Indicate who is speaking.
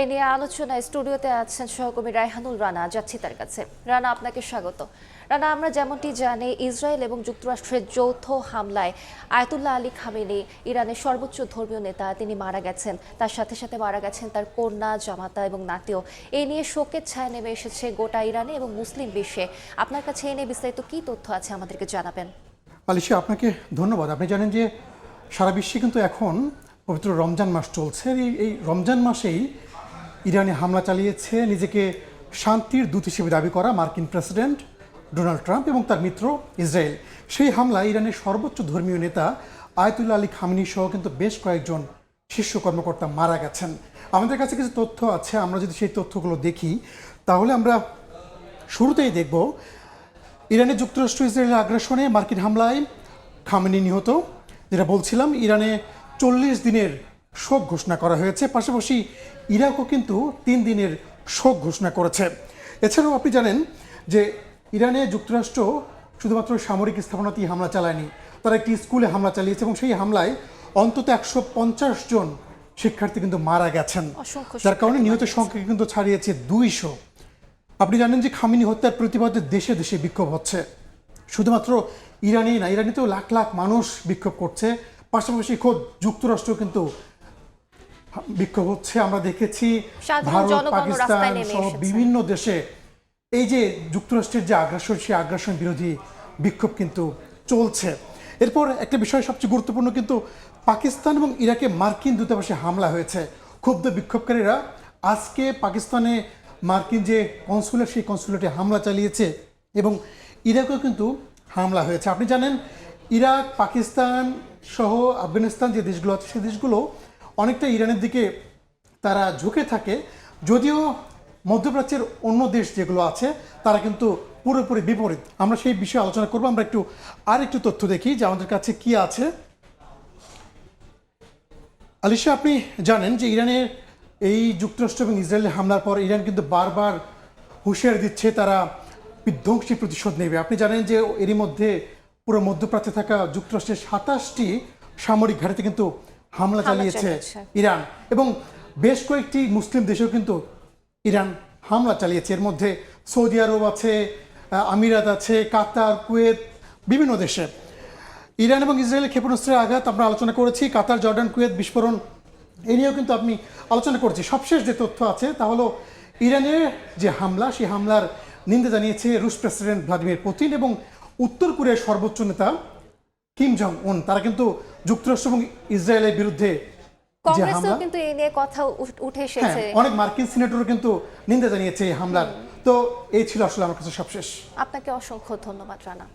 Speaker 1: এ নিয়ে আলোচনায় স্টুডিওতে আছেন সহকর্মী রায়হানুল রানা। যাচ্ছি তার কাছে। রানা, আপনাকে স্বাগত। রানা, আমরা যেমনটি জানি, ইসরায়েল এবং যুক্তরাষ্ট্রের যৌথ হামলায় আয়াতুল্লাহ আলী খামেনি, ইরানের সর্বোচ্চ ধর্মীয় নেতা, তিনি মারা গেছেন। তার সাথে সাথে মারা গেছেন তার কন্যা, জামাতা এবং নাতিও। এই নিয়ে শোকের ছায়া নেমে এসেছে গোটা ইরানে এবং মুসলিম বিশ্বে। আপনার কাছে এ নিয়ে বিস্তারিত কী তথ্য আছে আমাদেরকে জানাবেন।
Speaker 2: আলিশা, আপনাকে ধন্যবাদ। আপনি জানেন যে সারা বিশ্বে কিন্তু এখন পবিত্র রমজান মাস চলছে। এই রমজান মাসেই ইরানে হামলা চালিয়েছে নিজেকে শান্তির দূত হিসেবে দাবি করা মার্কিন প্রেসিডেন্ট ডোনাল্ড ট্রাম্প এবং তার মিত্র ইসরায়েল। সেই হামলায় ইরানের সর্বোচ্চ ধর্মীয় নেতা আয়াতুল্লাহ আলী খামেনি সহ কিন্তু বেশ কয়েকজন শীর্ষ কর্মকর্তা মারা গেছেন। আমাদের কাছে কিছু তথ্য আছে, আমরা যদি সেই তথ্যগুলো দেখি তাহলে আমরা শুরুতেই দেখব ইরানের যুক্তরাষ্ট্র ইসরায়েলের আগ্রাসনে মার্কিন হামলায় খামেনি নিহত। যেটা বলছিলাম, ইরানে 40 দিনের শোক ঘোষণা করা হয়েছে। পাশাপাশি ইরাকও কিন্তু 3 দিনের শোক ঘোষণা করেছে। এছাড়াও আপনি জানেন যে ইরানে যুক্তরাষ্ট্র শুধুমাত্র সামরিক স্থাপনাতেই হামলা চালায়নি, তারা একটি স্কুলে হামলা চালিয়েছে এবং সেই হামলায় অন্তত 150 জন শিক্ষার্থী কিন্তু মারা গেছেন, যার কারণে নিহতের সংখ্যা কিন্তু ছাড়িয়েছে 200। আপনি জানেন যে খামেনি হত্যার প্রতিবাদে দেশে দেশে বিক্ষোভ হচ্ছে। শুধুমাত্র ইরানেই না, ইরানিতেও লাখ লাখ মানুষ বিক্ষোভ করছে। পাশাপাশি খোদ যুক্তরাষ্ট্র কিন্তু বিক্ষোভ হচ্ছে। আমরা দেখেছি ভারত, পাকিস্তান সহ বিভিন্ন দেশে এই যে যুক্তরাষ্ট্রের যে আগ্রাসন, সেই আগ্রাসন বিরোধী বিক্ষোভ কিন্তু চলছে। এরপর একটা বিষয় সবচেয়ে গুরুত্বপূর্ণ, কিন্তু পাকিস্তান এবং ইরাকে মার্কিন দূতাবাসে হামলা হয়েছে। ক্ষুব্ধ বিক্ষোভকারীরা আজকে পাকিস্তানে মার্কিন যে কনসুলেট, সেই কনসুলেটে হামলা চালিয়েছে এবং ইরাকেও কিন্তু হামলা হয়েছে। আপনি জানেন ইরাক, পাকিস্তান সহ আফগানিস্তান যে দেশগুলো আছে, সেই দেশগুলো অনেকটা ইরানের দিকে তারা ঝুঁকে থাকে। যদিও মধ্যপ্রাচ্যের অন্য দেশ যেগুলো আছে তারা কিন্তু পুরোপুরি বিপরীত। আমরা সেই বিষয়ে আলোচনা করবো। আমরা আরেকটু তথ্য দেখি যে আমাদের কাছে কি আছে। আলিশা, আপনি জানেন যে ইরানের এই যুক্তরাষ্ট্র এবং ইসরায়েলের হামলার পর ইরান কিন্তু বারবার হুঁশিয়ারি দিচ্ছে তারা বিধ্বংসী প্রতিশোধ নেবে। আপনি জানেন যে এরই মধ্যে পুরো মধ্যপ্রাচ্যে থাকা যুক্তরাষ্ট্রের 27টি সামরিক ঘাঁটিতে কিন্তু হামলা চালিয়েছে ইরান, এবং বেশ কয়েকটি মুসলিম দেশেও কিন্তু ইরান হামলা চালিয়েছে। এর মধ্যে সৌদি আরব আছে, আমিরাত আছে, কাতার, কুয়েত, বিভিন্ন দেশে। ইরান এবং ইসরায়েলের ক্ষেপণাস্ত্রের আঘাত আমরা আলোচনা করেছি। কাতার, জর্ডান, কুয়েত বিস্ফোরণ, এ নিয়েও কিন্তু আপনি আলোচনা করেছি। সবশেষ যে তথ্য আছে তা হলো ইরানের যে হামলা, সেই হামলার নিন্দা জানিয়েছে রুশ প্রেসিডেন্ট ভ্লাদিমির পুতিন এবং উত্তর কোরিয়ার সর্বোচ্চ নেতা কিম জং উন। তারা কিন্তু যুক্তরাষ্ট্র এবং ইসরায়েলের বিরুদ্ধে যে হামলা,
Speaker 1: কিন্তু এই নিয়ে কথা উঠে এসেছে,
Speaker 2: অনেক মার্কিন সিনেটরও কিন্তু নিন্দা জানিয়েছে এই হামলার। তো এই ছিল আসলে আমার কাছে সবশেষ।
Speaker 1: আপনাকে অসংখ্য ধন্যবাদ রানা।